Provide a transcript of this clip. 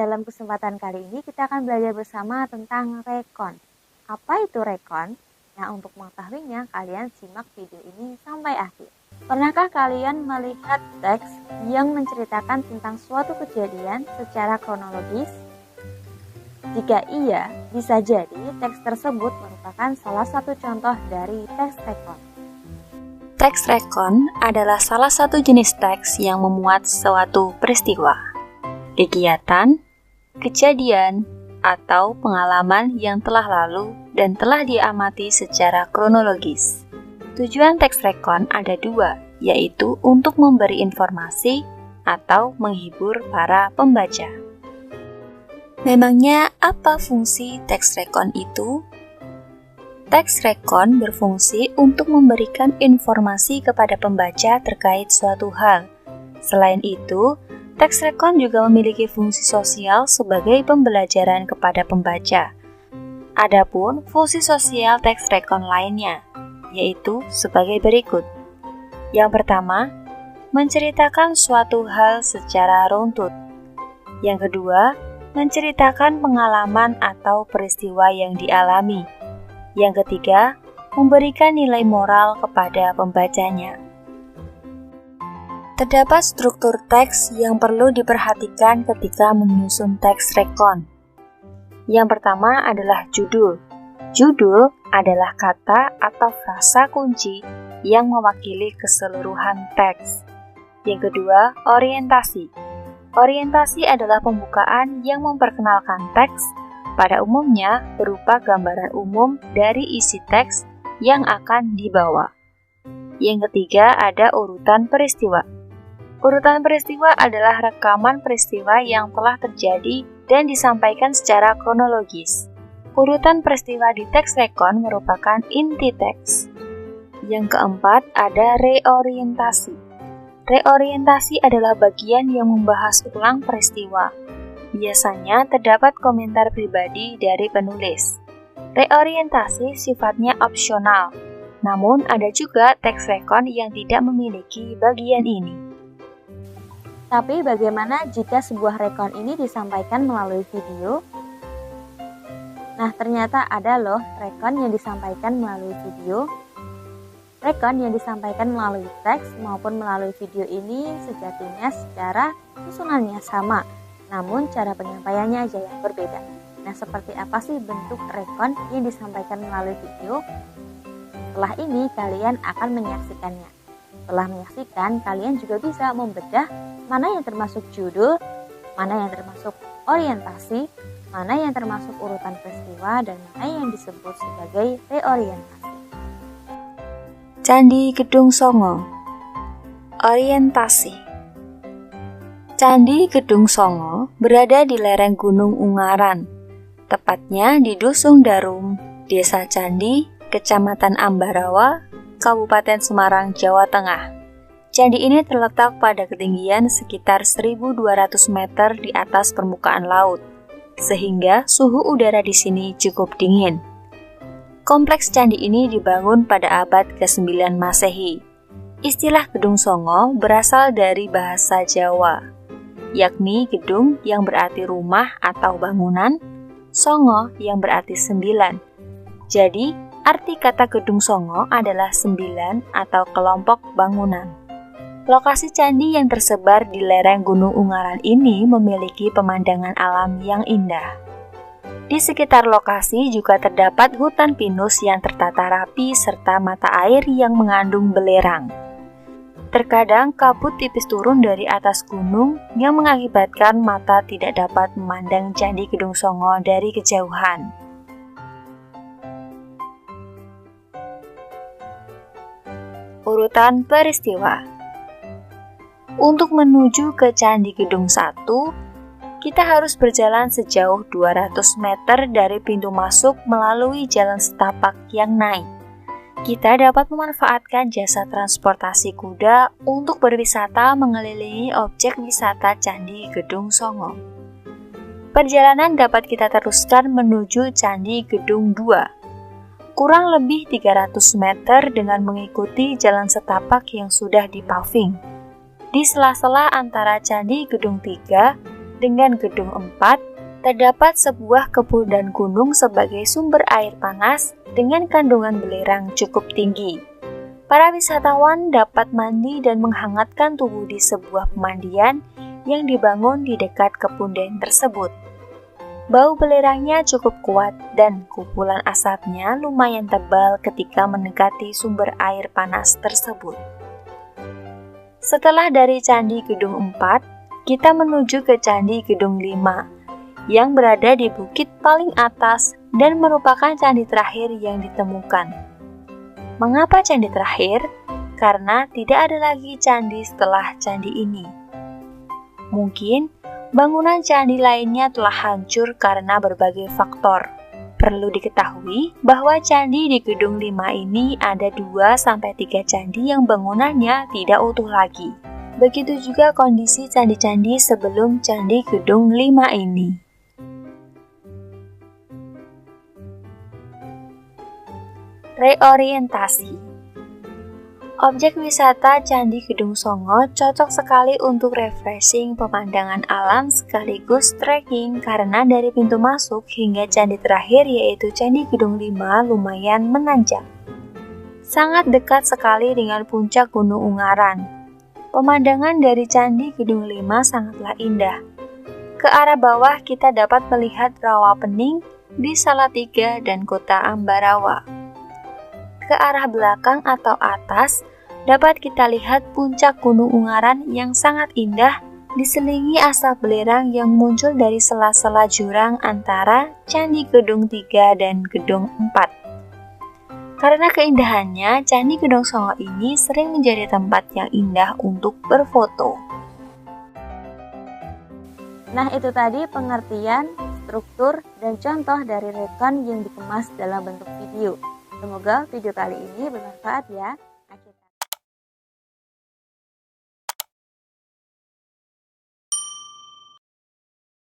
dalam kesempatan kali ini kita akan belajar bersama tentang rekon. Apa itu rekon? Nah, untuk mengetahuinya, kalian simak video ini sampai akhir. Pernahkah kalian melihat teks yang menceritakan tentang suatu kejadian secara kronologis? Jika iya, bisa jadi teks tersebut merupakan salah satu contoh dari teks rekon. Teks rekon adalah salah satu jenis teks yang memuat suatu peristiwa, kegiatan, kejadian, atau pengalaman yang telah lalu dan telah diamati secara kronologis. Tujuan teks rekon ada dua, yaitu untuk memberi informasi atau menghibur para pembaca. Memangnya apa fungsi teks rekon itu? Teks rekon berfungsi untuk memberikan informasi kepada pembaca terkait suatu hal. Selain itu, teks rekon juga memiliki fungsi sosial sebagai pembelajaran kepada pembaca. Adapun fungsi sosial teks rekon lainnya, yaitu sebagai berikut. Yang pertama, menceritakan suatu hal secara runtut. Yang kedua, menceritakan pengalaman atau peristiwa yang dialami. Yang ketiga, memberikan nilai moral kepada pembacanya. Terdapat struktur teks yang perlu diperhatikan ketika menyusun teks rekon. Yang pertama adalah judul. Judul adalah kata atau frasa kunci yang mewakili keseluruhan teks. Yang kedua, orientasi. Orientasi adalah pembukaan yang memperkenalkan teks, pada umumnya berupa gambaran umum dari isi teks yang akan dibawa. Yang ketiga ada urutan peristiwa. Urutan peristiwa adalah rekaman peristiwa yang telah terjadi dan disampaikan secara kronologis. Urutan peristiwa di teks rekon merupakan inti teks. Yang keempat ada reorientasi. Reorientasi adalah bagian yang membahas ulang peristiwa. Biasanya terdapat komentar pribadi dari penulis. Reorientasi sifatnya opsional, namun ada juga teks rekon yang tidak memiliki bagian ini. Tapi bagaimana jika sebuah rekon ini disampaikan melalui video? Nah, ternyata ada loh rekon yang disampaikan melalui video. Rekon yang disampaikan melalui teks maupun melalui video ini sejatinya secara susunannya sama, namun cara penyampaiannya aja yang berbeda. Nah, seperti apa sih bentuk rekon yang disampaikan melalui video? Setelah ini kalian akan menyaksikannya. Setelah menyaksikan, kalian juga bisa membedah mana yang termasuk judul, mana yang termasuk orientasi, mana yang termasuk urutan peristiwa, dan mana yang disebut sebagai reorientasi. Candi Gedung Songo. Orientasi. Candi Gedung Songo berada di lereng Gunung Ungaran, tepatnya di Dusun Darum, Desa Candi, Kecamatan Ambarawa, Kabupaten Semarang, Jawa Tengah. Candi ini terletak pada ketinggian sekitar 1.200 meter di atas permukaan laut, sehingga suhu udara di sini cukup dingin. Kompleks candi ini dibangun pada abad ke-9 Masehi. Istilah Gedung Songo berasal dari bahasa Jawa, yakni gedung yang berarti rumah atau bangunan, songo yang berarti 9. Jadi, arti kata Gedung Songo adalah 9 atau kelompok bangunan. Lokasi candi yang tersebar di lereng Gunung Ungaran ini memiliki pemandangan alam yang indah. Di sekitar lokasi juga terdapat hutan pinus yang tertata rapi serta mata air yang mengandung belerang. Terkadang kabut tipis turun dari atas gunung yang mengakibatkan mata tidak dapat memandang Candi Gedung Songo dari kejauhan. Urutan peristiwa. Untuk menuju ke Candi Gedung 1, kita harus berjalan sejauh 200 meter dari pintu masuk melalui jalan setapak yang naik. Kita dapat memanfaatkan jasa transportasi kuda untuk berwisata mengelilingi objek wisata Candi Gedung Songo. Perjalanan dapat kita teruskan menuju Candi Gedung 2. Kurang lebih 300 meter dengan mengikuti jalan setapak yang sudah dipaving. Di sela-sela antara Candi Gedung 3 Dengan Gedung 4, terdapat sebuah kebun dan gunung sebagai sumber air panas dengan kandungan belerang cukup tinggi. Para wisatawan dapat mandi dan menghangatkan tubuh di sebuah pemandian yang dibangun di dekat kebun den tersebut. Bau belerangnya cukup kuat dan kumpulan asapnya lumayan tebal ketika mendekati sumber air panas tersebut. Setelah dari Candi Gedung 4, kita menuju ke Candi Gedung 5 yang berada di bukit paling atas dan merupakan candi terakhir yang ditemukan. Mengapa candi terakhir? Karena tidak ada lagi candi setelah candi ini. Mungkin bangunan candi lainnya telah hancur karena berbagai faktor. Perlu diketahui bahwa candi di Gedung 5 ini ada 2-3 candi yang bangunannya tidak utuh lagi. Begitu juga kondisi candi-candi sebelum Candi Gedung 5 ini. Reorientasi. Objek wisata Candi Gedung Songo cocok sekali untuk refreshing pemandangan alam sekaligus trekking karena dari pintu masuk hingga candi terakhir yaitu Candi Gedung 5 lumayan menanjak. Sangat dekat sekali dengan puncak Gunung Ungaran. Pemandangan dari Candi Gedung 5 sangatlah indah. Ke arah bawah kita dapat melihat Rawa Pening di Salatiga dan Kota Ambarawa. Ke arah belakang atau atas, dapat kita lihat puncak Gunung Ungaran yang sangat indah diselingi asap belerang yang muncul dari sela-sela jurang antara Candi Gedung 3 dan Gedung 4. Karena keindahannya, Candi Gedung Songo ini sering menjadi tempat yang indah untuk berfoto. Nah, itu tadi pengertian, struktur, dan contoh dari rekon yang dikemas dalam bentuk video. Semoga video kali ini bermanfaat ya.